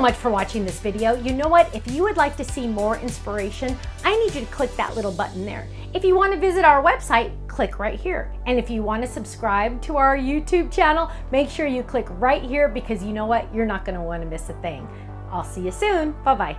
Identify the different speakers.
Speaker 1: much for watching this video. You know what? If you would like to see more inspiration, I need you to click that little button there. If you want to visit our website, click right here. And if you want to subscribe to our YouTube channel, make sure you click right here, because you know what? You're not going to want to miss a thing. I'll see you soon. Bye-bye.